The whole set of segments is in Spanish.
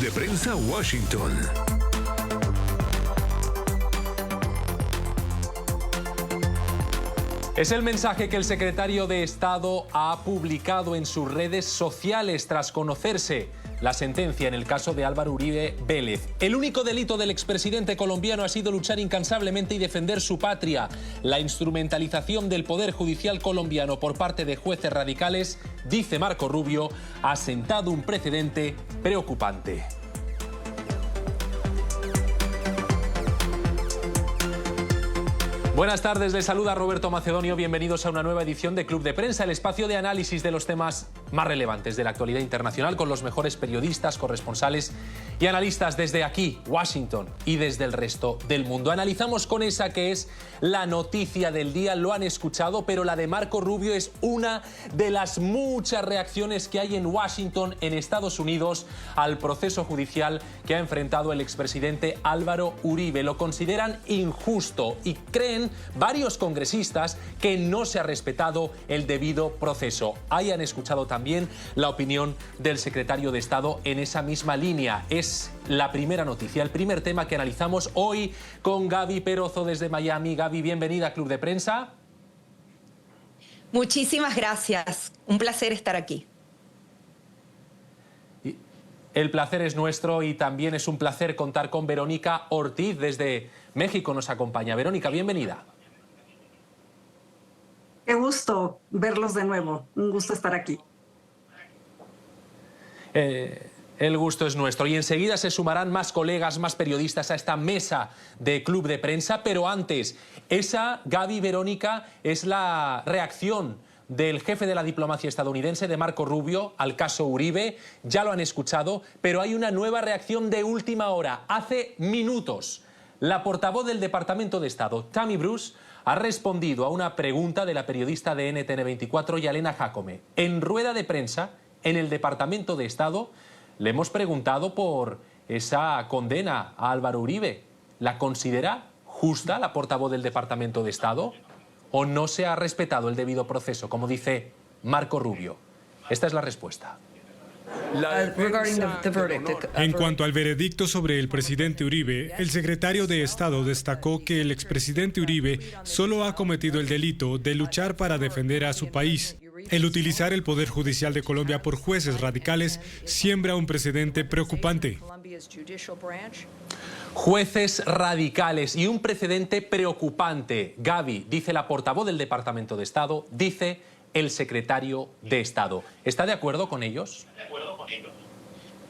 de Prensa Washington. Es el mensaje que el secretario de Estado ha publicado en sus redes sociales tras conocerse la sentencia en el caso de Álvaro Uribe Vélez. El único delito del expresidente colombiano ha sido luchar incansablemente y defender su patria. La instrumentalización del Poder Judicial colombiano por parte de jueces radicales, dice Marco Rubio, ha sentado un precedente preocupante. Buenas tardes, les saluda Roberto Macedonio. Bienvenidos a una nueva edición de Club de Prensa, el espacio de análisis de los temas más relevantes de la actualidad internacional con los mejores periodistas, corresponsales y analistas desde aquí, Washington, y desde el resto del mundo. Analizamos con esa que es la noticia del día, lo han escuchado, pero la de Marco Rubio es una de las muchas reacciones que hay en Washington, en Estados Unidos, al proceso judicial que ha enfrentado el expresidente Álvaro Uribe. Lo consideran injusto y creen varios congresistas que no se ha respetado el debido proceso. Hayan escuchado también la opinión del secretario de Estado en esa misma línea. Es la primera noticia, el primer tema que analizamos hoy con Gaby Perozo desde Miami. Gaby, bienvenida a Club de Prensa. Muchísimas gracias. Un placer estar aquí. El placer es nuestro y también es un placer contar con Verónica Ortiz desde México. Nos acompaña. Verónica, bienvenida. Qué gusto verlos de nuevo. Un gusto estar aquí. El gusto es nuestro. Y enseguida se sumarán más colegas, más periodistas a esta mesa de Club de Prensa. Pero antes, esa, Gaby, Verónica, es la reacción del jefe de la diplomacia estadounidense, de Marco Rubio, al caso Uribe. Ya lo han escuchado, pero hay una nueva reacción de última hora. Hace minutos, la portavoz del Departamento de Estado, Tammy Bruce, ha respondido a una pregunta de la periodista de NTN 24, Yalena Jacome. En rueda de prensa, en el Departamento de Estado, le hemos preguntado por esa condena a Álvaro Uribe. ¿La considera justa la portavoz del Departamento de Estado? ¿O no se ha respetado el debido proceso, como dice Marco Rubio? Esta es la respuesta. En cuanto al veredicto sobre el presidente Uribe, el secretario de Estado destacó que el expresidente Uribe solo ha cometido el delito de luchar para defender a su país. El utilizar el Poder Judicial de Colombia por jueces radicales siembra un precedente preocupante. Jueces radicales y un precedente preocupante. Gaby, dice la portavoz del Departamento de Estado, dice el secretario de Estado. ¿Está de acuerdo con ellos?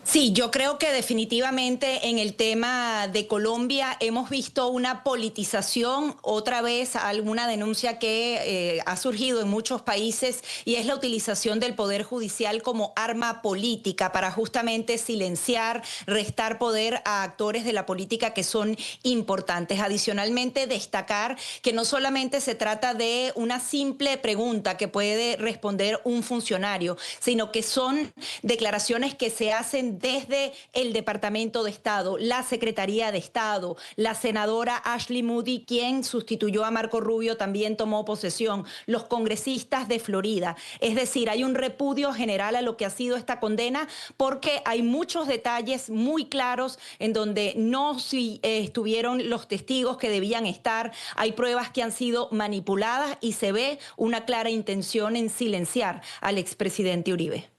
Sí, yo creo que definitivamente en el tema de Colombia hemos visto una politización, otra vez alguna denuncia que ha surgido en muchos países, y es la utilización del Poder Judicial como arma política para justamente silenciar, restar poder a actores de la política que son importantes. Adicionalmente, destacar que no solamente se trata de una simple pregunta que puede responder un funcionario, sino que son declaraciones que se hacen desde el Departamento de Estado, la Secretaría de Estado, la senadora Ashley Moody, quien sustituyó a Marco Rubio, también tomó posesión, los congresistas de Florida. Es decir, hay un repudio general a lo que ha sido esta condena, porque hay muchos detalles muy claros en donde no estuvieron los testigos que debían estar, hay pruebas que han sido manipuladas y se ve una clara intención en silenciar al expresidente Uribe.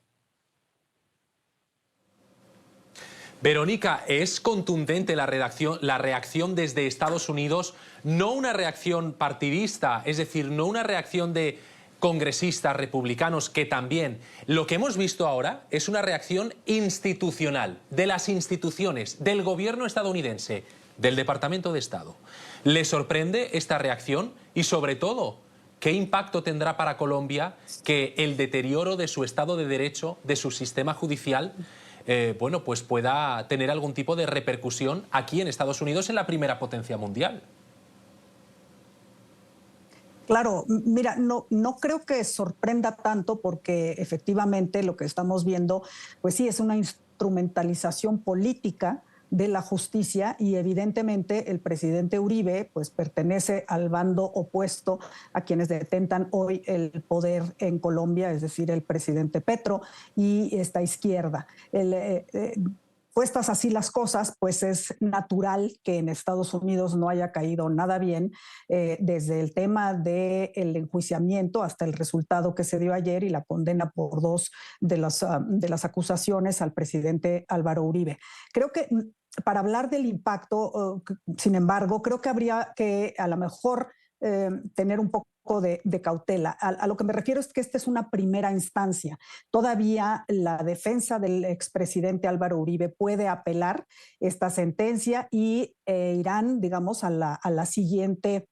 Verónica, es contundente la reacción desde Estados Unidos, no una reacción partidista, es decir, no una reacción de congresistas republicanos, que también. Lo que hemos visto ahora es una reacción institucional, de las instituciones, del gobierno estadounidense, del Departamento de Estado. ¿Le sorprende esta reacción? Y sobre todo, ¿qué impacto tendrá para Colombia que el deterioro de su Estado de Derecho, de su sistema judicial, bueno, pues pueda tener algún tipo de repercusión aquí en Estados Unidos, en la primera potencia mundial? Claro, mira, no creo que sorprenda tanto, porque efectivamente lo que estamos viendo, pues sí, es una instrumentalización política de la justicia, y evidentemente el presidente Uribe pues pertenece al bando opuesto a quienes detentan hoy el poder en Colombia, es decir, el presidente Petro y esta izquierda. puestas así las cosas, pues es natural que en Estados Unidos no haya caído nada bien, desde el tema del enjuiciamiento hasta el resultado que se dio ayer y la condena por 2 de las acusaciones al presidente Álvaro Uribe. Creo que para hablar del impacto, sin embargo, creo que habría que a lo mejor tener un poco de cautela. A lo que me refiero es que esta es una primera instancia. Todavía la defensa del expresidente Álvaro Uribe puede apelar esta sentencia y irán, digamos, a la siguiente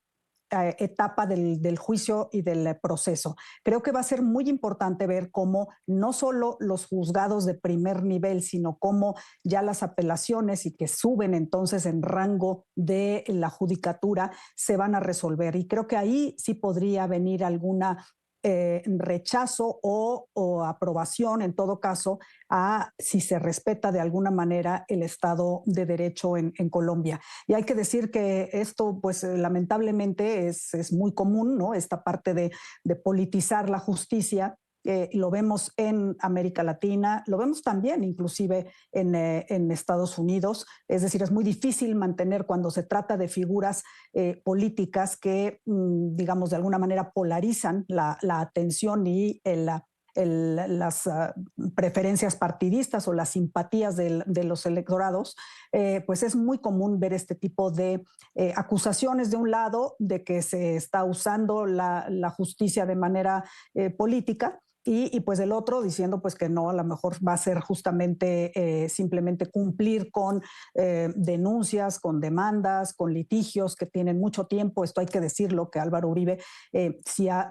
etapa del juicio y del proceso. Creo que va a ser muy importante ver cómo no solo los juzgados de primer nivel, sino cómo ya las apelaciones y que suben entonces en rango de la judicatura se van a resolver. Y creo que ahí sí podría venir alguna rechazo o aprobación, en todo caso, a si se respeta de alguna manera el Estado de Derecho en Colombia. Y hay que decir que esto, pues lamentablemente es muy común, ¿no? Esta parte de politizar la justicia. Lo vemos en América Latina, lo vemos también inclusive en Estados Unidos. Es decir, es muy difícil mantener cuando se trata de figuras políticas que, digamos, de alguna manera polarizan la atención y las preferencias partidistas o las simpatías de los electorados, pues es muy común ver este tipo de acusaciones de un lado de que se está usando la justicia de manera política. Y pues el otro diciendo pues que no, a lo mejor va a ser justamente simplemente cumplir con denuncias, con demandas, con litigios que tienen mucho tiempo. Esto hay que decirlo, que Álvaro Uribe sí ha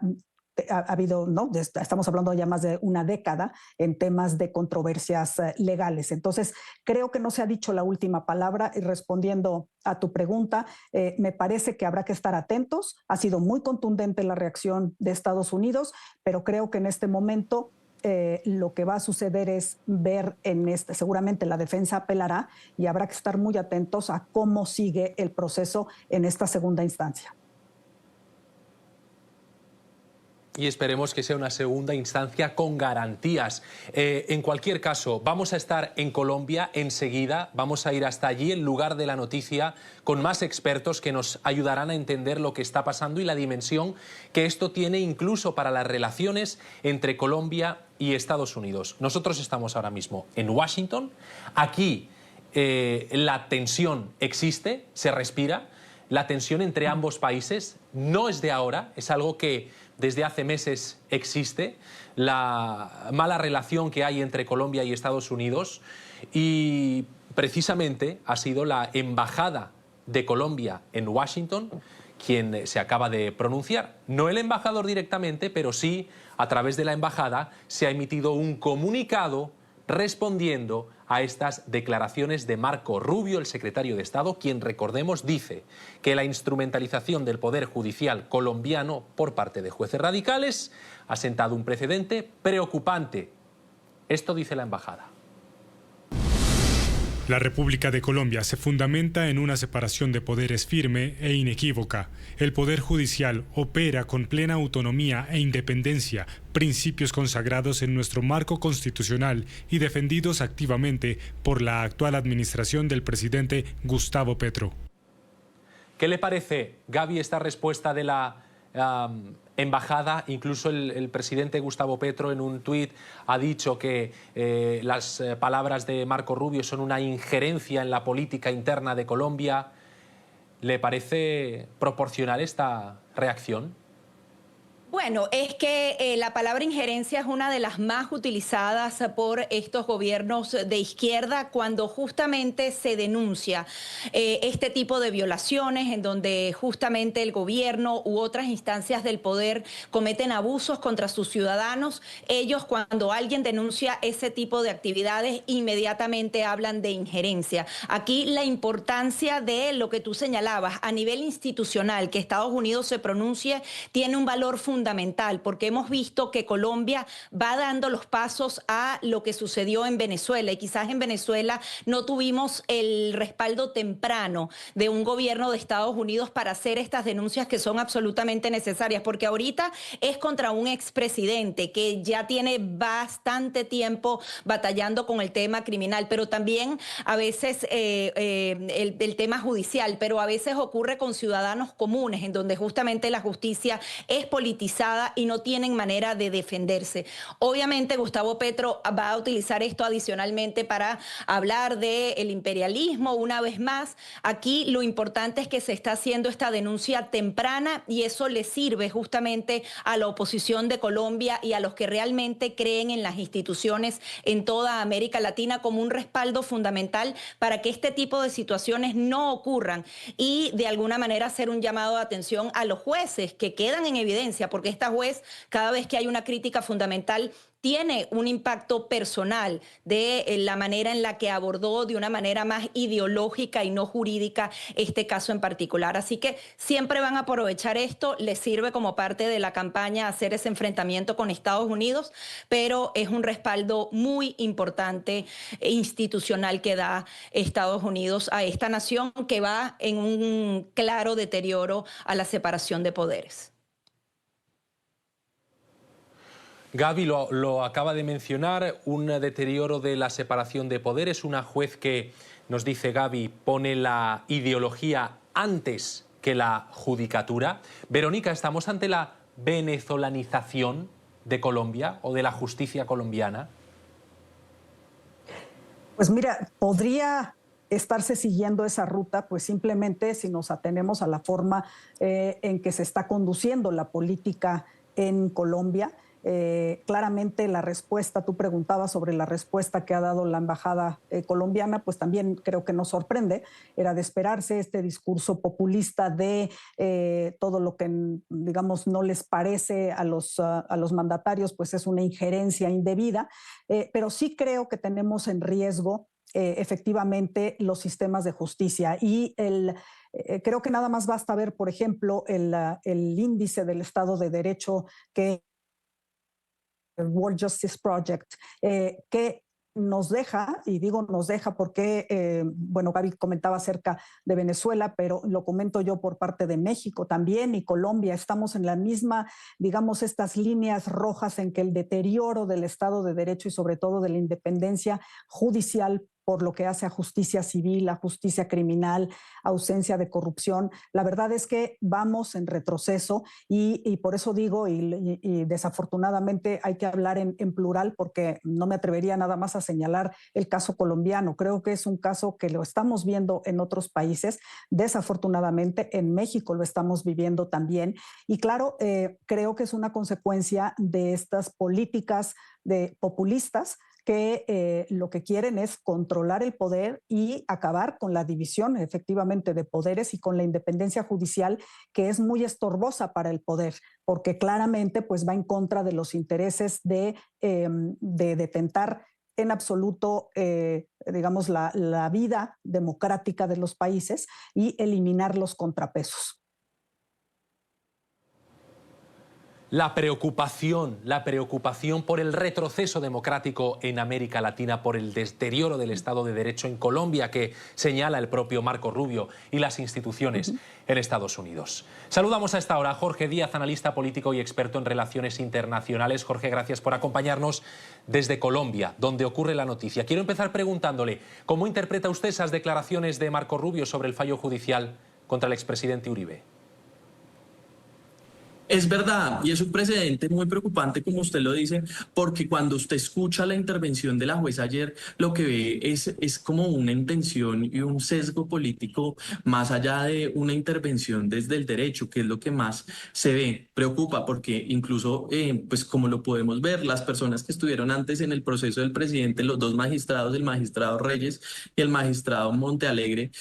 habido, ¿no? Estamos hablando ya más de una década en temas de controversias legales. Entonces, creo que no se ha dicho la última palabra. Y respondiendo a tu pregunta, me parece que habrá que estar atentos. Ha sido muy contundente la reacción de Estados Unidos, pero creo que en este momento lo que va a suceder es ver seguramente la defensa apelará y habrá que estar muy atentos a cómo sigue el proceso en esta segunda instancia. Y esperemos que sea una segunda instancia con garantías. En cualquier caso, vamos a estar en Colombia enseguida, vamos a ir hasta allí, el lugar de la noticia, con más expertos que nos ayudarán a entender lo que está pasando y la dimensión que esto tiene incluso para las relaciones entre Colombia y Estados Unidos. Nosotros estamos ahora mismo en Washington. Aquí la tensión existe, se respira. La tensión entre ambos países no es de ahora, es algo que desde hace meses existe, la mala relación que hay entre Colombia y Estados Unidos, y precisamente ha sido la embajada de Colombia en Washington quien se acaba de pronunciar. No el embajador directamente, pero sí a través de la embajada se ha emitido un comunicado respondiendo a estas declaraciones de Marco Rubio, el secretario de Estado, quien, recordemos, dice que la instrumentalización del Poder Judicial colombiano por parte de jueces radicales ha sentado un precedente preocupante. Esto dice la embajada. La República de Colombia se fundamenta en una separación de poderes firme e inequívoca. El Poder Judicial opera con plena autonomía e independencia, principios consagrados en nuestro marco constitucional y defendidos activamente por la actual administración del presidente Gustavo Petro. ¿Qué le parece, Gaby, esta respuesta de la embajada? Incluso el presidente Gustavo Petro en un tuit ha dicho que las palabras de Marco Rubio son una injerencia en la política interna de Colombia. ¿Le parece proporcional esta reacción? Bueno, es que la palabra injerencia es una de las más utilizadas por estos gobiernos de izquierda cuando justamente se denuncia este tipo de violaciones en donde justamente el gobierno u otras instancias del poder cometen abusos contra sus ciudadanos. Ellos, cuando alguien denuncia ese tipo de actividades, inmediatamente hablan de injerencia. Aquí la importancia de lo que tú señalabas a nivel institucional, que Estados Unidos se pronuncie, tiene un valor fundamental fundamental, porque hemos visto que Colombia va dando los pasos a lo que sucedió en Venezuela, y quizás en Venezuela no tuvimos el respaldo temprano de un gobierno de Estados Unidos para hacer estas denuncias que son absolutamente necesarias, porque ahorita es contra un expresidente que ya tiene bastante tiempo batallando con el tema criminal, pero también a veces el tema judicial, pero a veces ocurre con ciudadanos comunes, en donde justamente la justicia es politizada y no tienen manera de defenderse. Obviamente Gustavo Petro va a utilizar esto adicionalmente para hablar del imperialismo una vez más. Aquí lo importante es que se está haciendo esta denuncia temprana y eso le sirve justamente a la oposición de Colombia y a los que realmente creen en las instituciones en toda América Latina como un respaldo fundamental para que este tipo de situaciones no ocurran, y de alguna manera hacer un llamado de atención a los jueces que quedan en evidencia, porque esta juez, cada vez que hay una crítica fundamental, tiene un impacto personal de la manera en la que abordó de una manera más ideológica y no jurídica este caso en particular. Así que siempre van a aprovechar esto, les sirve como parte de la campaña hacer ese enfrentamiento con Estados Unidos, pero es un respaldo muy importante e institucional que da Estados Unidos a esta nación, que va en un claro deterioro a la separación de poderes. Gaby lo acaba de mencionar, un deterioro de la separación de poderes, una juez que, nos dice Gaby, pone la ideología antes que la judicatura. Verónica, ¿estamos ante la venezolanización de Colombia o de la justicia colombiana? Pues mira, podría estarse siguiendo esa ruta, pues simplemente si nos atenemos a la forma en que se está conduciendo la política en Colombia. Claramente la respuesta, tú preguntabas sobre la respuesta que ha dado la embajada colombiana, pues también creo que nos sorprende, era de esperarse este discurso populista de todo lo que, digamos, no les parece a los mandatarios, pues es una injerencia indebida, pero sí creo que tenemos en riesgo efectivamente los sistemas de justicia y creo que nada más basta ver, por ejemplo, el índice del Estado de Derecho que World Justice Project, que nos deja, y digo nos deja porque, bueno, Gaby comentaba acerca de Venezuela, pero lo comento yo por parte de México también y Colombia. Estamos en la misma, digamos, estas líneas rojas en que el deterioro del Estado de Derecho y sobre todo de la independencia judicial por lo que hace a justicia civil, a justicia criminal, ausencia de corrupción. La verdad es que vamos en retroceso y por eso digo, y desafortunadamente hay que hablar en plural porque no me atrevería nada más a señalar el caso colombiano. Creo que es un caso que lo estamos viendo en otros países. Desafortunadamente en México lo estamos viviendo también. Y claro, creo que es una consecuencia de estas políticas populistas que lo que quieren es controlar el poder y acabar con la división efectivamente de poderes y con la independencia judicial, que es muy estorbosa para el poder, porque claramente pues va en contra de los intereses de detentar en absoluto, digamos, la vida democrática de los países y eliminar los contrapesos. La preocupación por el retroceso democrático en América Latina, por el deterioro del Estado de Derecho en Colombia, que señala el propio Marco Rubio y las instituciones en Estados Unidos. Saludamos a esta hora a Jorge Díaz, analista político y experto en relaciones internacionales. Jorge, gracias por acompañarnos desde Colombia, donde ocurre la noticia. Quiero empezar preguntándole, ¿cómo interpreta usted esas declaraciones de Marco Rubio sobre el fallo judicial contra el expresidente Uribe? Es verdad, y es un precedente muy preocupante, como usted lo dice, porque cuando usted escucha la intervención de la jueza ayer, lo que ve es como una intención y un sesgo político más allá de una intervención desde el derecho, que es lo que más se ve. Preocupa porque incluso, pues como lo podemos ver, las personas que estuvieron antes en el proceso del presidente, los dos magistrados, el magistrado Reyes y el magistrado Montealegre,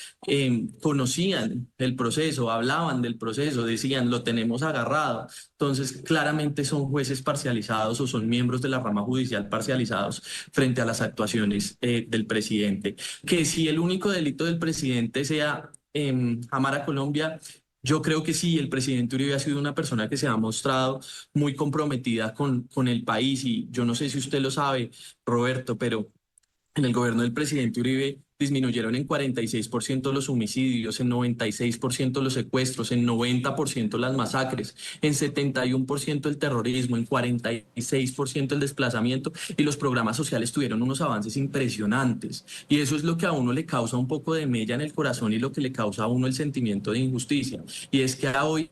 conocían el proceso, hablaban del proceso, decían, lo tenemos agarrado. Entonces, claramente son jueces parcializados o son miembros de la rama judicial parcializados frente a las actuaciones del presidente. Que si el único delito del presidente sea amar a Colombia, Yo creo que sí, el presidente Uribe ha sido una persona que se ha mostrado muy comprometida con el país y yo no sé si usted lo sabe, Roberto, pero en el gobierno del presidente Uribe disminuyeron en 46% los homicidios, en 96% los secuestros, en 90% las masacres, en 71% el terrorismo, en 46% el desplazamiento y los programas sociales tuvieron unos avances impresionantes. Y eso es lo que a uno le causa un poco de mella en el corazón y lo que le causa a uno el sentimiento de injusticia. Y es que a hoy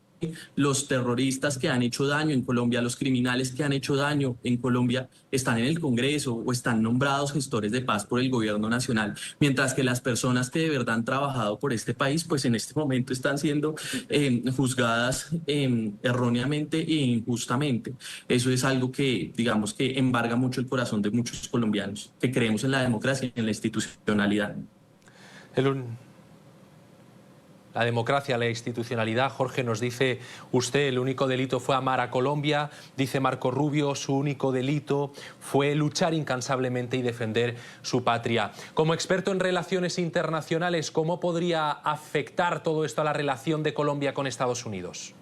los terroristas que han hecho daño en Colombia, los criminales que han hecho daño en Colombia están en el Congreso o están nombrados gestores de paz por el gobierno nacional, mientras que las personas que de verdad han trabajado por este país, pues en este momento están siendo juzgadas erróneamente e injustamente. Eso es algo que, digamos, que embarga mucho el corazón de muchos colombianos que creemos en la democracia y en la institucionalidad. La democracia, la institucionalidad. Jorge, nos dice usted, el único delito fue amar a Colombia. Dice Marco Rubio, su único delito fue luchar incansablemente y defender su patria. Como experto en relaciones internacionales, ¿cómo podría afectar todo esto a la relación de Colombia con Estados Unidos?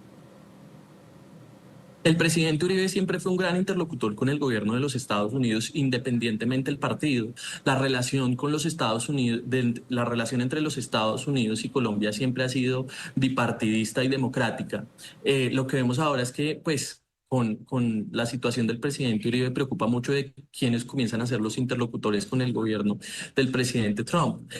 El presidente Uribe siempre fue un gran interlocutor con el gobierno de los Estados Unidos, independientemente del partido. La relación con los Estados Unidos, la relación entre los Estados Unidos y Colombia siempre ha sido bipartidista y democrática. Lo que vemos ahora es que, pues, con la situación del presidente Uribe preocupa mucho de quiénes comienzan a ser los interlocutores con el gobierno del presidente Trump.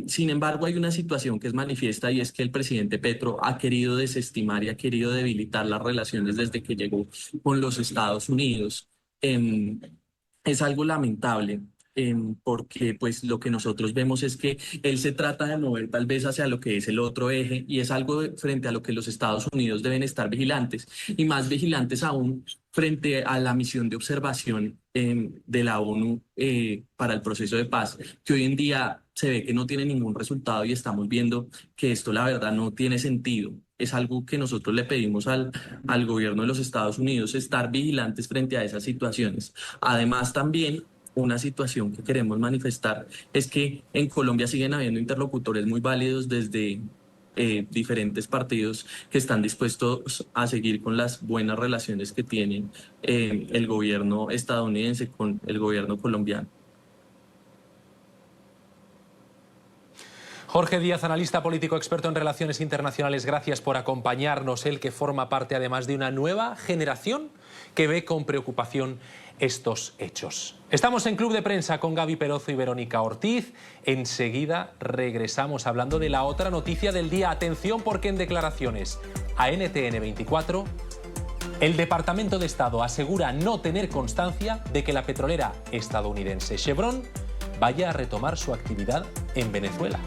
Sin embargo, hay una situación que es manifiesta y es que el presidente Petro ha querido desestimar y ha querido debilitar las relaciones desde que llegó con los Estados Unidos. Es algo lamentable. Porque pues lo que nosotros vemos es que él se trata de mover tal vez hacia lo que es el otro eje y es algo frente a lo que los Estados Unidos deben estar vigilantes y más vigilantes aún frente a la misión de observación de la ONU para el proceso de paz, que hoy en día se ve que no tiene ningún resultado y estamos viendo que esto la verdad no tiene sentido. Es algo que nosotros le pedimos al gobierno de los Estados Unidos, estar vigilantes frente a esas situaciones. Además también una situación que queremos manifestar es que en Colombia siguen habiendo interlocutores muy válidos desde diferentes partidos que están dispuestos a seguir con las buenas relaciones que tienen el gobierno estadounidense con el gobierno colombiano. Jorge Díaz, analista político experto en relaciones internacionales, gracias por acompañarnos. Él que forma parte además de una nueva generación que ve con preocupación estos hechos. Estamos en Club de Prensa con Gaby Perozo y Verónica Ortiz. Enseguida regresamos hablando de la otra noticia del día. Atención porque en declaraciones a NTN 24, el Departamento de Estado asegura no tener constancia de que la petrolera estadounidense Chevron vaya a retomar su actividad en Venezuela.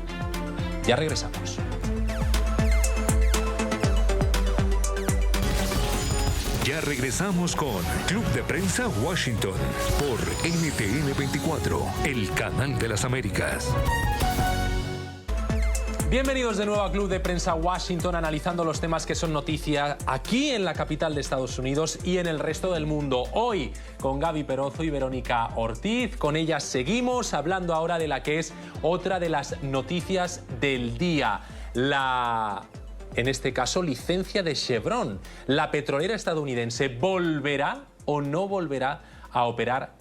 Ya regresamos. Ya regresamos con Club de Prensa Washington por NTN 24, el canal de las Américas. Bienvenidos de nuevo a Club de Prensa Washington, analizando los temas que son noticia aquí en la capital de Estados Unidos y en el resto del mundo. Hoy con Gaby Perozo y Verónica Ortiz. Con ellas seguimos hablando ahora de la que es otra de las noticias del día. En este caso, licencia de Chevron. ¿La petrolera estadounidense volverá o no volverá a operar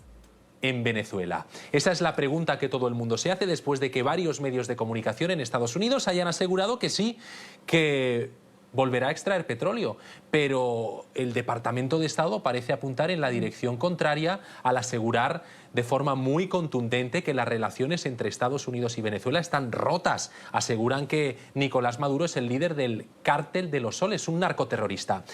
en Venezuela? Esa es la pregunta que todo el mundo se hace después de que varios medios de comunicación en Estados Unidos hayan asegurado que sí, que volverá a extraer petróleo. Pero el Departamento de Estado parece apuntar en la dirección contraria al asegurar de forma muy contundente que las relaciones entre Estados Unidos y Venezuela están rotas. Aseguran que Nicolás Maduro es el líder del Cártel de los Soles, un narcoterrorista.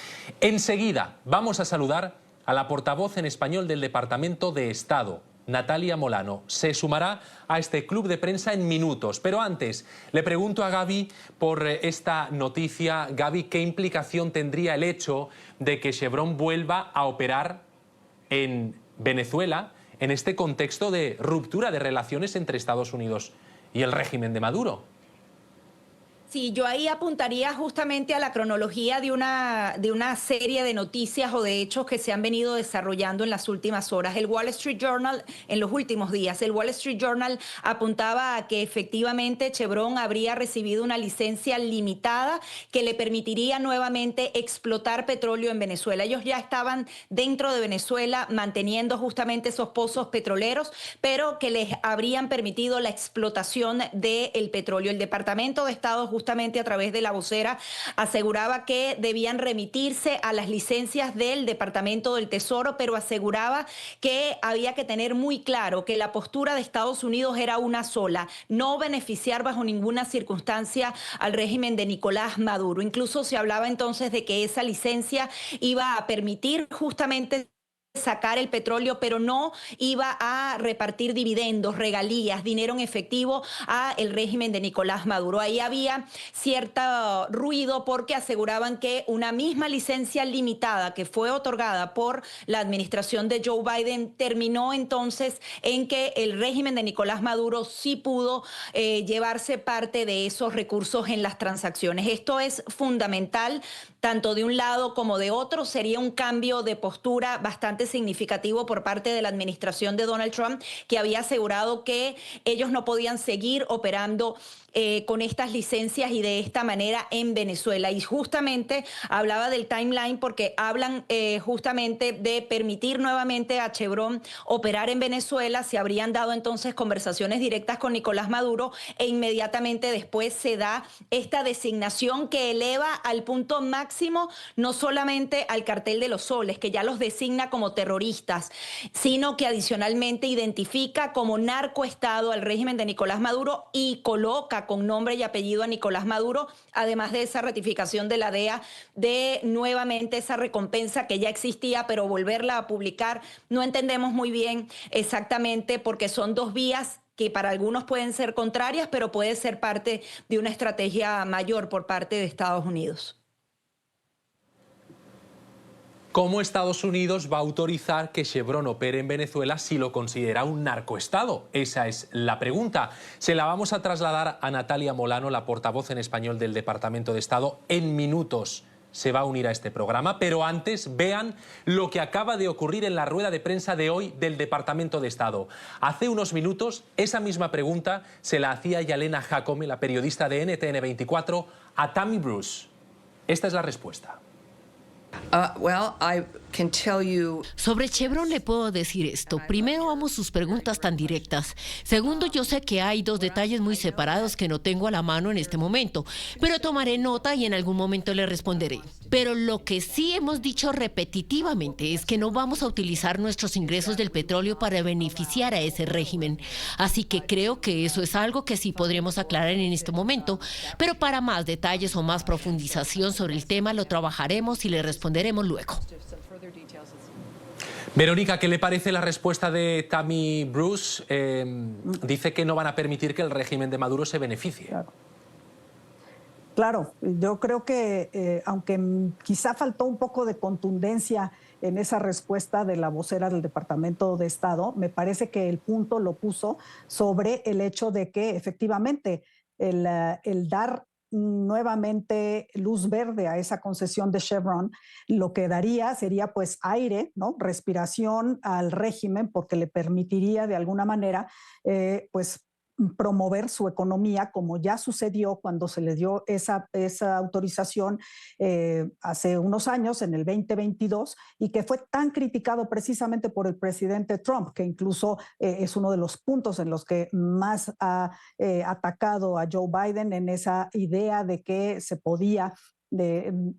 Enseguida vamos a saludar a la portavoz en español del Departamento de Estado, Natalia Molano. Se sumará a este Club de Prensa en minutos. Pero antes, le pregunto a Gaby por esta noticia. Gaby, ¿qué implicación tendría el hecho de que Chevron vuelva a operar en Venezuela en este contexto de ruptura de relaciones entre Estados Unidos y el régimen de Maduro? Sí, yo ahí apuntaría justamente a la cronología de una serie de noticias o de hechos que se han venido desarrollando en las últimas horas. El Wall Street Journal, en los últimos días, el Wall Street Journal apuntaba a que efectivamente Chevron habría recibido una licencia limitada que le permitiría nuevamente explotar petróleo en Venezuela. Ellos ya estaban dentro de Venezuela manteniendo justamente esos pozos petroleros, pero que les habrían permitido la explotación del petróleo. El Departamento de Estado justamente a través de la vocera aseguraba que debían remitirse a las licencias del Departamento del Tesoro, pero aseguraba que había que tener muy claro que la postura de Estados Unidos era una sola: no beneficiar bajo ninguna circunstancia al régimen de Nicolás Maduro. Incluso se hablaba entonces de que esa licencia iba a permitir justamente sacar el petróleo, pero no iba a repartir dividendos, regalías, dinero en efectivo a el régimen de Nicolás Maduro. Ahí había cierto ruido porque aseguraban que una misma licencia limitada que fue otorgada por la administración de Joe Biden terminó entonces en que el régimen de Nicolás Maduro sí pudo llevarse parte de esos recursos en las transacciones. Esto es fundamental, tanto de un lado como de otro. Sería un cambio de postura bastante significativo por parte de la administración de Donald Trump, que había asegurado que ellos no podían seguir operando con estas licencias y de esta manera en Venezuela. Y justamente hablaba del timeline porque hablan justamente de permitir nuevamente a Chevron operar en Venezuela. Se habrían dado entonces conversaciones directas con Nicolás Maduro e inmediatamente después se da esta designación que eleva al punto máximo no solamente al Cartel de los Soles, que ya los designa como terroristas, sino que adicionalmente identifica como narcoestado al régimen de Nicolás Maduro y coloca con nombre y apellido a Nicolás Maduro, además de esa ratificación de la DEA, de nuevamente esa recompensa que ya existía, pero volverla a publicar. No entendemos muy bien exactamente porque son dos vías que para algunos pueden ser contrarias, pero puede ser parte de una estrategia mayor por parte de Estados Unidos. ¿Cómo Estados Unidos va a autorizar que Chevron opere en Venezuela si lo considera un narcoestado? Esa es la pregunta. Se la vamos a trasladar a Natalia Molano, la portavoz en español del Departamento de Estado. En minutos se va a unir a este programa, pero antes vean lo que acaba de ocurrir en la rueda de prensa de hoy del Departamento de Estado. Hace unos minutos esa misma pregunta se la hacía Yalena Jacome, la periodista de NTN 24, a Tammy Bruce. Esta es la respuesta. Sobre Chevron le puedo decir esto. Primero, amo sus preguntas tan directas. Segundo, yo sé que hay dos detalles muy separados que no tengo a la mano en este momento, pero tomaré nota y en algún momento le responderé. Pero lo que sí hemos dicho repetitivamente es que no vamos a utilizar nuestros ingresos del petróleo para beneficiar a ese régimen. Así que creo que eso es algo que sí podremos aclarar en este momento, pero para más detalles o más profundización sobre el tema lo trabajaremos y le responderemos luego. Verónica, ¿qué le parece la respuesta de Tammy Bruce? Dice que no van a permitir que el régimen de Maduro se beneficie. Claro, yo creo que aunque quizá faltó un poco de contundencia en esa respuesta de la vocera del Departamento de Estado, me parece que el punto lo puso sobre el hecho de que efectivamente el dar nuevamente luz verde a esa concesión de Chevron, lo que daría sería pues aire, ¿no? Respiración al régimen, porque le permitiría de alguna manera pues promover su economía, como ya sucedió cuando se le dio esa autorización hace unos años, en el 2022, y que fue tan criticado precisamente por el presidente Trump, que incluso es uno de los puntos en los que más ha atacado a Joe Biden, en esa idea de que se podía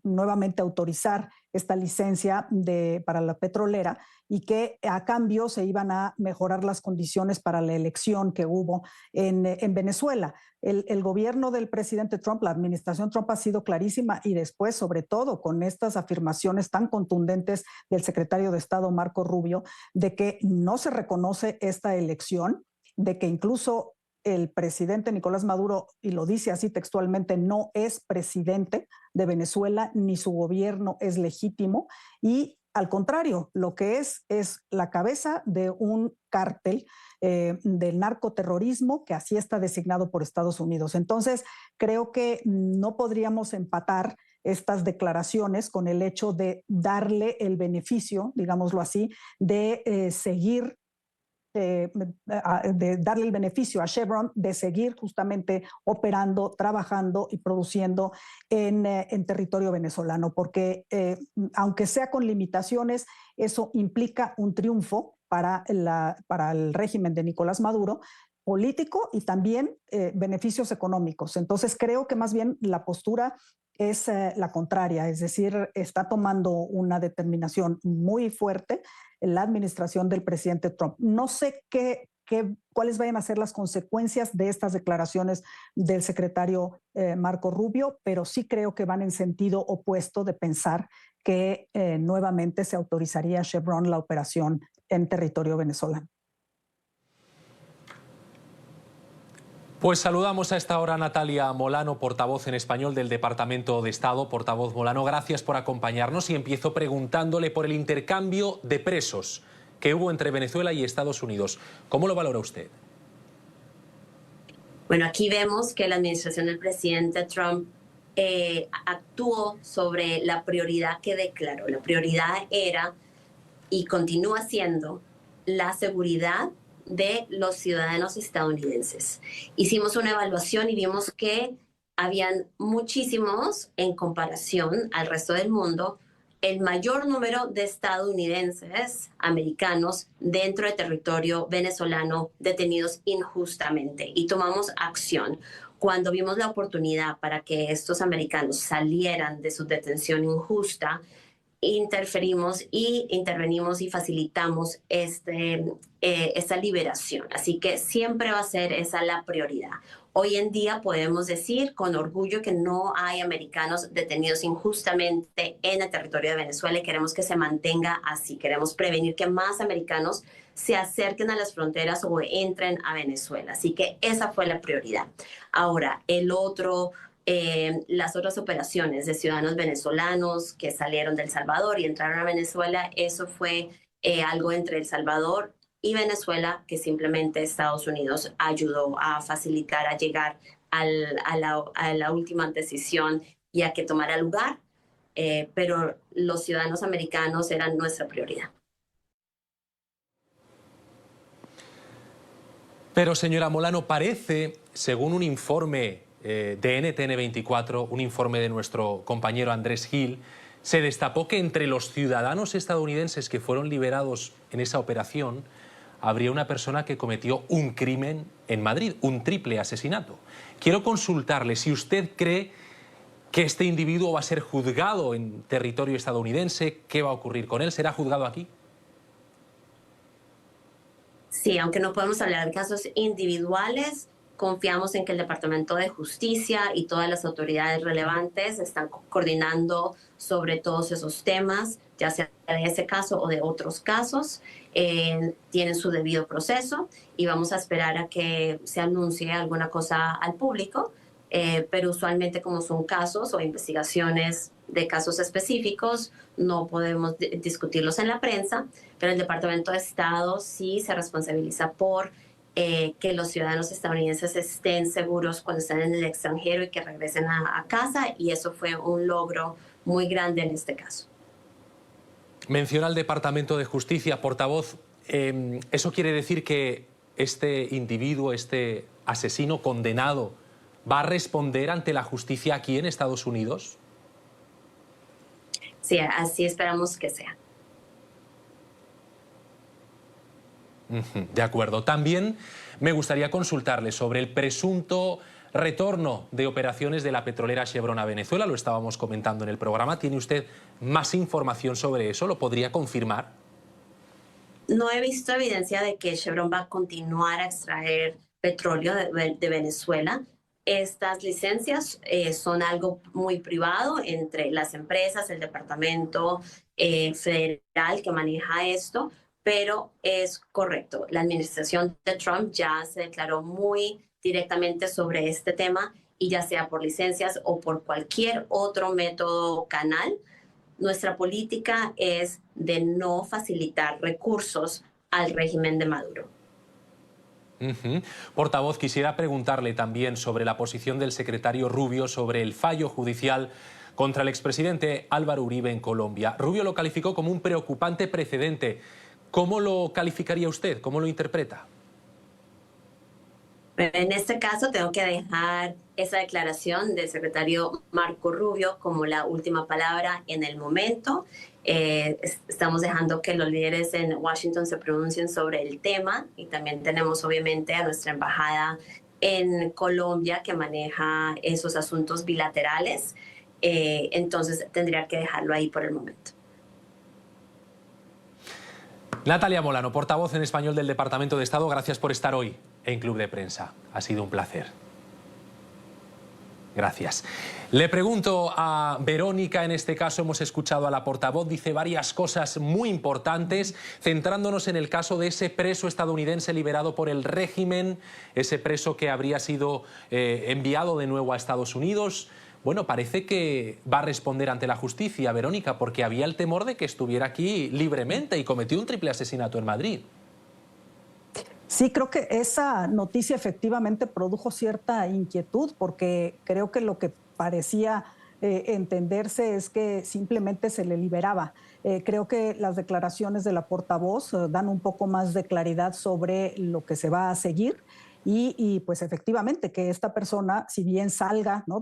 nuevamente autorizar esta licencia para la petrolera y que a cambio se iban a mejorar las condiciones para la elección que hubo en Venezuela. El gobierno del presidente Trump, la administración Trump ha sido clarísima y después, sobre todo con estas afirmaciones tan contundentes del secretario de Estado Marco Rubio, de que no se reconoce esta elección, de que incluso el presidente Nicolás Maduro, y lo dice así textualmente, no es presidente de Venezuela, ni su gobierno es legítimo, y al contrario, lo que es la cabeza de un cártel del narcoterrorismo que así está designado por Estados Unidos. Entonces, creo que no podríamos empatar estas declaraciones con el hecho de darle el beneficio, digámoslo así, de seguir de darle el beneficio a Chevron de seguir justamente operando, trabajando y produciendo en territorio venezolano, porque aunque sea con limitaciones, eso implica un triunfo para el régimen de Nicolás Maduro, político y también beneficios económicos. Entonces creo que más bien la postura es la contraria, es decir, está tomando una determinación muy fuerte en la administración del presidente Trump. No sé cuáles vayan a ser las consecuencias de estas declaraciones del secretario Marco Rubio, pero sí creo que van en sentido opuesto de pensar que nuevamente se autorizaría a Chevron la operación en territorio venezolano. Pues saludamos a esta hora a Natalia Molano, portavoz en español del Departamento de Estado. Portavoz Molano, gracias por acompañarnos y empiezo preguntándole por el intercambio de presos que hubo entre Venezuela y Estados Unidos. ¿Cómo lo valora usted? Bueno, aquí vemos que la administración del presidente Trump actuó sobre la prioridad que declaró. La prioridad era y continúa siendo la seguridad de los ciudadanos estadounidenses. Hicimos una evaluación y vimos que habían muchísimos, en comparación al resto del mundo, el mayor número de estadounidenses americanos dentro del territorio venezolano detenidos injustamente. Y tomamos acción. Cuando vimos la oportunidad para que estos americanos salieran de su detención injusta, intervenimos y facilitamos esta liberación. Así que siempre va a ser esa la prioridad. Hoy en día podemos decir con orgullo que no hay americanos detenidos injustamente en el territorio de Venezuela y queremos que se mantenga así. Queremos prevenir que más americanos se acerquen a las fronteras o entren a Venezuela. Así que esa fue la prioridad. Ahora, las otras operaciones de ciudadanos venezolanos que salieron de El Salvador y entraron a Venezuela, eso fue algo entre El Salvador y Venezuela que simplemente Estados Unidos ayudó a facilitar, a llegar a la última decisión y a que tomara lugar, pero los ciudadanos americanos eran nuestra prioridad. Pero, señora Molano, parece, según un informe de NTN 24, un informe de nuestro compañero Andrés Gil, se destapó que entre los ciudadanos estadounidenses que fueron liberados en esa operación habría una persona que cometió un crimen en Madrid, un triple asesinato. Quiero consultarle si usted cree que este individuo va a ser juzgado en territorio estadounidense, qué va a ocurrir con él, ¿será juzgado aquí? Sí, aunque no podemos hablar de casos individuales, confiamos en que el Departamento de Justicia y todas las autoridades relevantes están coordinando sobre todos esos temas, ya sea de ese caso o de otros casos. Tienen su debido proceso y vamos a esperar a que se anuncie alguna cosa al público, pero usualmente como son casos o investigaciones de casos específicos, no podemos discutirlos en la prensa, pero el Departamento de Estado sí se responsabiliza por que los ciudadanos estadounidenses estén seguros cuando están en el extranjero y que regresen a casa, y eso fue un logro muy grande en este caso. Menciona el Departamento de Justicia, portavoz. ¿Eso quiere decir que este individuo, este asesino condenado, va a responder ante la justicia aquí en Estados Unidos? Sí, así esperamos que sea. De acuerdo. También me gustaría consultarle sobre el presunto retorno de operaciones de la petrolera Chevron a Venezuela. Lo estábamos comentando en el programa. ¿Tiene usted más información sobre eso? ¿Lo podría confirmar? No he visto evidencia de que Chevron va a continuar a extraer petróleo de Venezuela. Estas licencias son algo muy privado entre las empresas, el Departamento Federal que maneja esto. Pero es correcto, la administración de Trump ya se declaró muy directamente sobre este tema y ya sea por licencias o por cualquier otro método o canal, nuestra política es de no facilitar recursos al régimen de Maduro. Portavoz, quisiera preguntarle también sobre la posición del secretario Rubio sobre el fallo judicial contra el expresidente Álvaro Uribe en Colombia. Rubio lo calificó como un preocupante precedente. ¿Cómo lo calificaría usted? ¿Cómo lo interpreta? En este caso tengo que dejar esa declaración del secretario Marco Rubio como la última palabra en el momento. Estamos dejando que los líderes en Washington se pronuncien sobre el tema y también tenemos obviamente a nuestra embajada en Colombia que maneja esos asuntos bilaterales. Entonces tendría que dejarlo ahí por el momento. Natalia Molano, portavoz en español del Departamento de Estado, gracias por estar hoy en Club de Prensa. Ha sido un placer. Gracias. Le pregunto a Verónica, en este caso hemos escuchado a la portavoz, dice varias cosas muy importantes, centrándonos en el caso de ese preso estadounidense liberado por el régimen, ese preso que habría sido enviado de nuevo a Estados Unidos. Bueno, parece que va a responder ante la justicia, Verónica, porque había el temor de que estuviera aquí libremente y cometió un triple asesinato en Madrid. Sí, creo que esa noticia efectivamente produjo cierta inquietud porque creo que lo que parecía entenderse es que simplemente se le liberaba. Creo que las declaraciones de la portavoz dan un poco más de claridad sobre lo que se va a seguir y pues efectivamente que esta persona, si bien salga, ¿no?,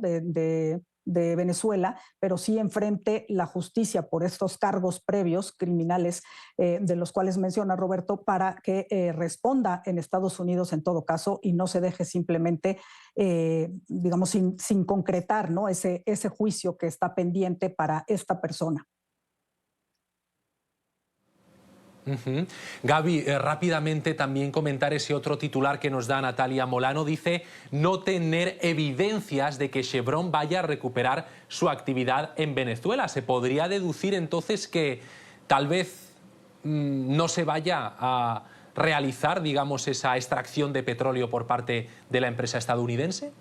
de Venezuela, pero sí enfrente la justicia por estos cargos previos criminales de los cuales menciona Roberto, para que responda en Estados Unidos en todo caso y no se deje simplemente, digamos, sin concretar, ¿no?, ese juicio que está pendiente para esta persona. Gaby, rápidamente también comentar ese otro titular que nos da Natalia Molano. Dice no tener evidencias de que Chevron vaya a recuperar su actividad en Venezuela. ¿Se podría deducir entonces que tal vez no se vaya a realizar, digamos, esa extracción de petróleo por parte de la empresa estadounidense?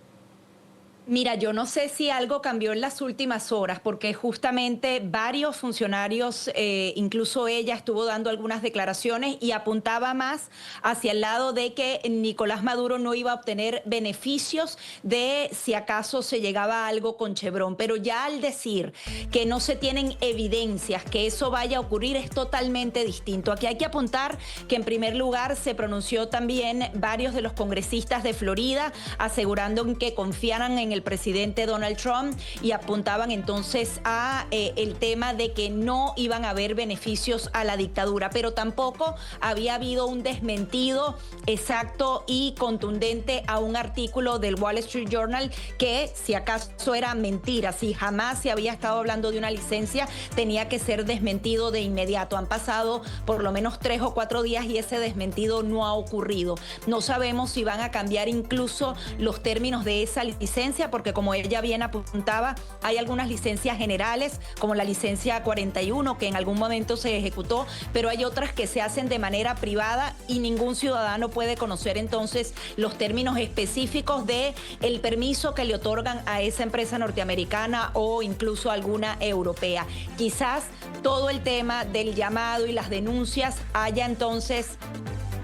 Mira, yo no sé si algo cambió en las últimas horas, porque justamente varios funcionarios, incluso ella estuvo dando algunas declaraciones y apuntaba más hacia el lado de que Nicolás Maduro no iba a obtener beneficios de si acaso se llegaba a algo con Chevron. Pero ya al decir que no se tienen evidencias que eso vaya a ocurrir es totalmente distinto. Aquí hay que apuntar que en primer lugar se pronunció también varios de los congresistas de Florida asegurando que confiaran en el presidente Donald Trump y apuntaban entonces a el tema de que no iban a haber beneficios a la dictadura, pero tampoco había habido un desmentido exacto y contundente a un artículo del Wall Street Journal que si acaso era mentira, si jamás se había estado hablando de una licencia, tenía que ser desmentido de inmediato. Han pasado por lo menos 3 o 4 días y ese desmentido no ha ocurrido. No sabemos si van a cambiar incluso los términos de esa licencia, porque como ella bien apuntaba, hay algunas licencias generales, como la licencia 41, que en algún momento se ejecutó, pero hay otras que se hacen de manera privada y ningún ciudadano puede conocer entonces los términos específicos de el permiso que le otorgan a esa empresa norteamericana o incluso alguna europea. Quizás todo el tema del llamado y las denuncias haya entonces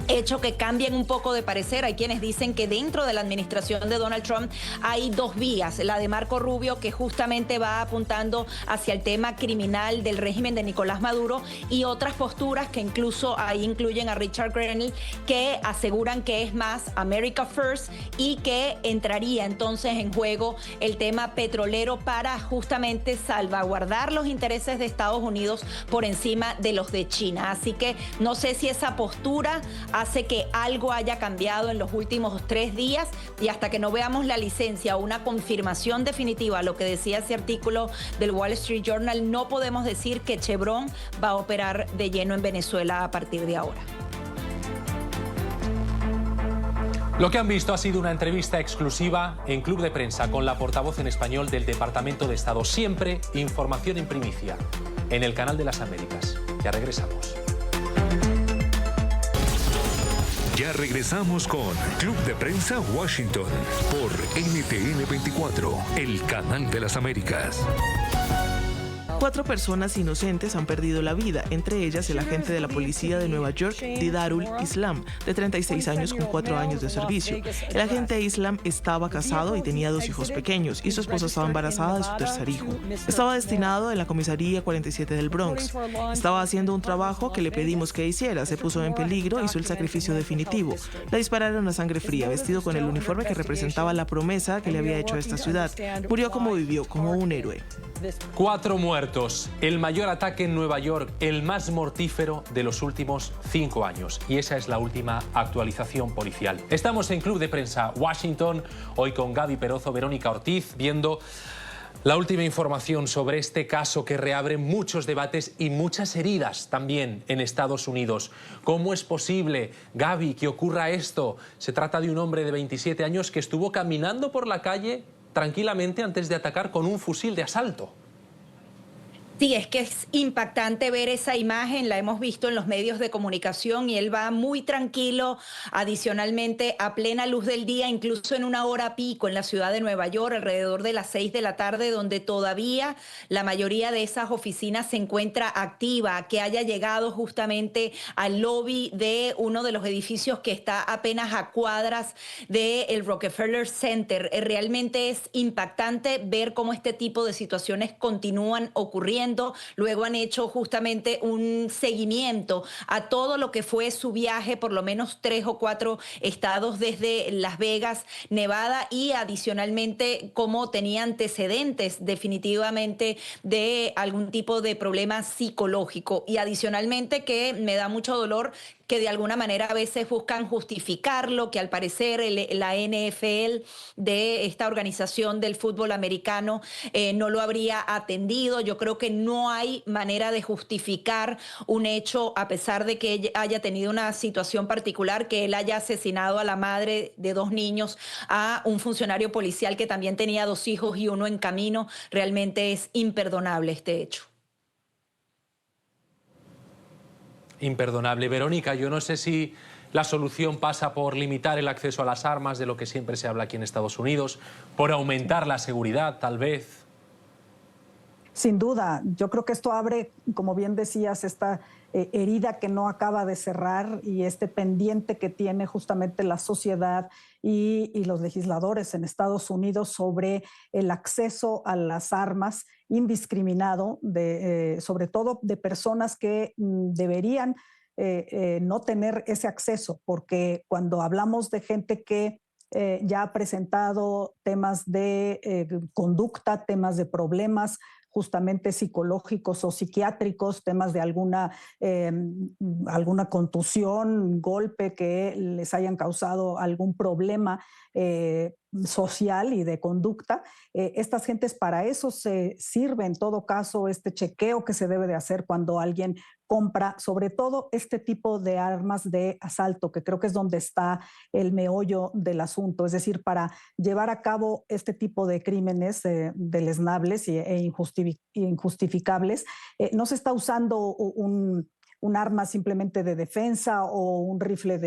hecho que cambien un poco de parecer. Hay quienes dicen que dentro de la administración de Donald Trump hay 2 vías, la de Marco Rubio, que justamente va apuntando hacia el tema criminal del régimen de Nicolás Maduro, y otras posturas que incluso ahí incluyen a Richard Grenell, que aseguran que es más America First y que entraría entonces en juego el tema petrolero para justamente salvaguardar los intereses de Estados Unidos por encima de los de China. Así que no sé si esa postura hace que algo haya cambiado en los últimos 3 días y hasta que no veamos la licencia o una confirmación definitiva a lo que decía ese artículo del Wall Street Journal, no podemos decir que Chevron va a operar de lleno en Venezuela a partir de ahora. Lo que han visto ha sido una entrevista exclusiva en Club de Prensa con la portavoz en español del Departamento de Estado. Siempre información en primicia en el Canal de las Américas. Ya regresamos. Ya regresamos con Club de Prensa Washington por NTN 24, el canal de las Américas. 4 personas inocentes han perdido la vida, entre ellas el agente de la policía de Nueva York, Didarul Islam, de 36 años con 4 años de servicio. El agente Islam estaba casado y tenía 2 hijos pequeños, y su esposa estaba embarazada de su tercer hijo. Estaba destinado en la comisaría 47 del Bronx. Estaba haciendo un trabajo que le pedimos que hiciera, se puso en peligro, hizo el sacrificio definitivo. Le dispararon a sangre fría, vestido con el uniforme que representaba la promesa que le había hecho a esta ciudad. Murió como vivió, como un héroe. 4 muertos, el mayor ataque en Nueva York, el más mortífero de los últimos 5 años. Y esa es la última actualización policial. Estamos en Club de Prensa Washington, hoy con Gaby Perozo, Verónica Ortiz, viendo la última información sobre este caso que reabre muchos debates y muchas heridas también en Estados Unidos. ¿Cómo es posible, Gaby, que ocurra esto? Se trata de un hombre de 27 años que estuvo caminando por la calle tranquilamente antes de atacar con un fusil de asalto. Sí, es que es impactante ver esa imagen, la hemos visto en los medios de comunicación y él va muy tranquilo, adicionalmente a plena luz del día, incluso en una hora pico en la ciudad de Nueva York, alrededor de las 6 de la tarde, donde todavía la mayoría de esas oficinas se encuentra activa, que haya llegado justamente al lobby de uno de los edificios que está apenas a cuadras del Rockefeller Center. Realmente es impactante ver cómo este tipo de situaciones continúan ocurriendo. Luego han hecho justamente un seguimiento a todo lo que fue su viaje, por lo menos 3 o 4 estados desde Las Vegas, Nevada, y adicionalmente cómo tenía antecedentes definitivamente de algún tipo de problema psicológico. Y adicionalmente que me da mucho dolor que de alguna manera a veces buscan justificarlo, que al parecer la NFL de esta organización del fútbol americano no lo habría atendido. Yo creo que no hay manera de justificar un hecho, a pesar de que haya tenido una situación particular, que él haya asesinado a la madre de 2 niños, a un funcionario policial que también tenía 2 hijos y uno en camino. Realmente es imperdonable este hecho. Imperdonable. Verónica, yo no sé si la solución pasa por limitar el acceso a las armas, de lo que siempre se habla aquí en Estados Unidos, por aumentar la seguridad, tal vez. Sin duda, yo creo que esto abre, como bien decías, esta herida que no acaba de cerrar y este pendiente que tiene justamente la sociedad y los legisladores en Estados Unidos sobre el acceso a las armas indiscriminado, sobre todo de personas que deberían no tener ese acceso, porque cuando hablamos de gente que ya ha presentado temas de conducta, temas de problemas justamente psicológicos o psiquiátricos, temas de alguna contusión, golpe que les hayan causado algún problema social y de conducta. Estas gentes, para eso se sirve en todo caso este chequeo que se debe de hacer cuando alguien compra, sobre todo este tipo de armas de asalto, que creo que es donde está el meollo del asunto. Es decir, para llevar a cabo este tipo de crímenes deleznables e injustificables, no se está usando un arma simplemente de defensa o un rifle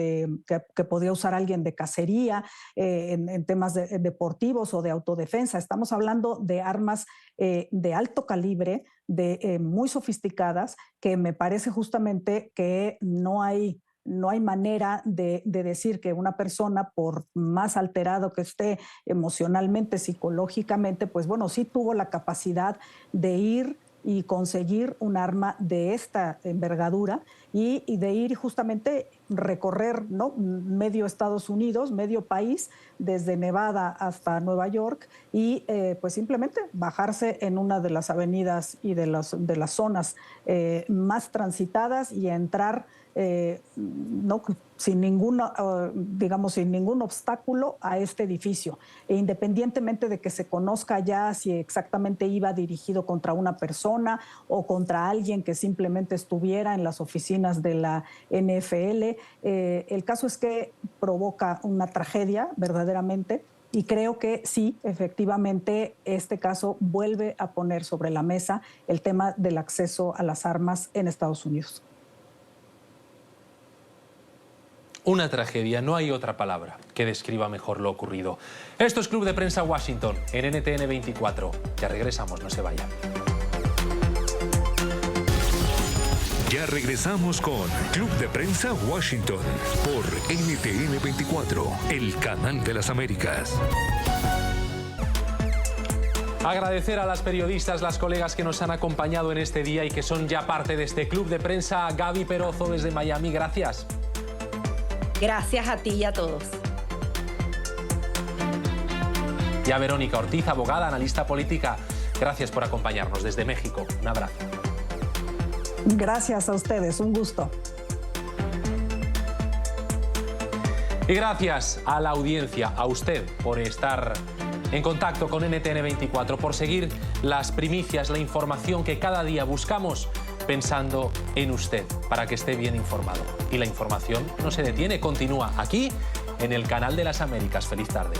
que podría usar alguien de cacería en temas deportivos o de autodefensa. Estamos hablando de armas de alto calibre, muy sofisticadas, que me parece justamente que no hay manera de decir que una persona, por más alterado que esté emocionalmente, psicológicamente, pues bueno, sí tuvo la capacidad de ir y conseguir un arma de esta envergadura y de ir justamente recorrer, ¿no?, medio Estados Unidos, medio país, desde Nevada hasta Nueva York y pues simplemente bajarse en una de las avenidas y de las zonas más transitadas y entrar no, sin ningún obstáculo a este edificio. E independientemente de que se conozca ya si exactamente iba dirigido contra una persona o contra alguien que simplemente estuviera en las oficinas de la NFL, el caso es que provoca una tragedia verdaderamente. Y creo que sí, efectivamente, este caso vuelve a poner sobre la mesa el tema del acceso a las armas en Estados Unidos. Una tragedia, no hay otra palabra que describa mejor lo ocurrido. Esto es Club de Prensa Washington en NTN 24. Ya regresamos, no se vayan. Ya regresamos con Club de Prensa Washington por NTN 24, el canal de las Américas. Agradecer a las periodistas, las colegas que nos han acompañado en este día y que son ya parte de este Club de Prensa. Gaby Perozo desde Miami, gracias. Gracias a ti y a todos. Y a Verónica Ortiz, abogada, analista política, gracias por acompañarnos desde México. Un abrazo. Gracias a ustedes, un gusto. Y gracias a la audiencia, a usted, por estar en contacto con NTN 24, por seguir las primicias, la información que cada día buscamos pensando en usted, para que esté bien informado. Y la información no se detiene, continúa aquí en el canal de las Américas. Feliz tarde.